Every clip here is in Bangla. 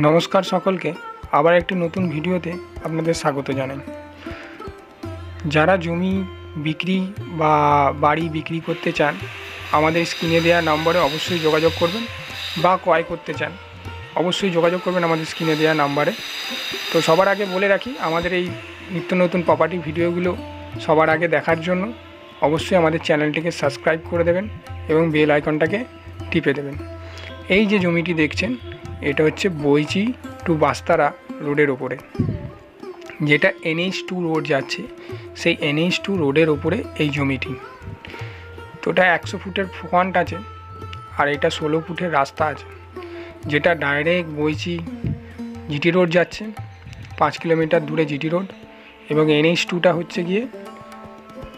নমস্কার সকলকে, আবার একটি নতুন ভিডিওতে আপনাদের স্বাগত জানাই। যারা জমি বিক্রি বা বাড়ি বিক্রি করতে চান, আমাদের স্ক্রিনে দেওয়া নম্বরে অবশ্যই যোগাযোগ করবেন, বা ক্রয় করতে চান অবশ্যই যোগাযোগ করবেন আমাদের স্ক্রিনে দেওয়া নাম্বারে। তো সবার আগে বলে রাখি, আমাদের এই নিত্য নতুন প্রপার্টি ভিডিওগুলো সবার আগে দেখার জন্য অবশ্যই আমাদের চ্যানেলটিকে সাবস্ক্রাইব করে দেবেন এবং বেল আইকনটাকে টিপে দেবেন। এই যে জমিটি দেখছেন, এটা হচ্ছে বইচি টু বাস্তারা রোডের ওপরে, যেটা NH2 রোড যাচ্ছে, সেই NH2 রোডের ওপরে এই জমিটি। তো এটা 100 ফুটের ফ্রন্ট আছে, আর এটা 16 ফুটের রাস্তা আছে, যেটা ডাইরেক্ট বইচি জিটি রোড যাচ্ছে। 5 কিলোমিটার দূরে জিটি রোড, এবং NH2টা হচ্ছে গিয়ে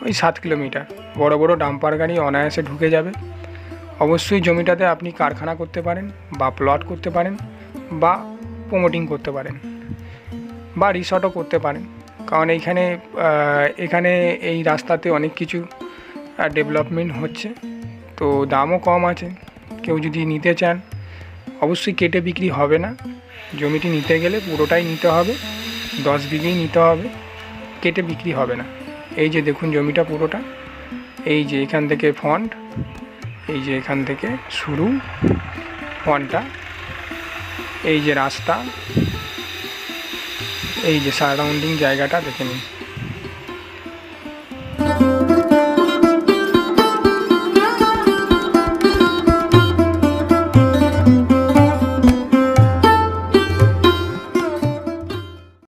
ওই 7 কিলোমিটার। বড় বড় ডাম্পার গাড়ি অনায়াসে ঢুকে যাবে। অবশ্যই জমিটাতে আপনি কারখানা করতে পারেন, বা প্লট করতে পারেন, বা প্রমোটিং করতে পারেন, বা রিসর্টও করতে পারেন। কারণ এখানে এই রাস্তাতে অনেক কিছু ডেভেলপমেন্ট হচ্ছে, তো দামও কম আছে। কেউ যদি নিতে চান, অবশ্যই কেটে বিক্রি হবে না। জমিটি নিতে গেলে পুরোটাই নিতে হবে, 10 বিঘেই নিতে হবে, কেটে বিক্রি হবে না। এই যে দেখুন জমিটা পুরোটা, এই যে এখান থেকে ফ্রন্ট, এই যে এখান থেকে শুরু ফ্রন্টটা, এই যে রাস্তা, এই যে সারাউন্ডিং জায়গাটা দেখে নিন।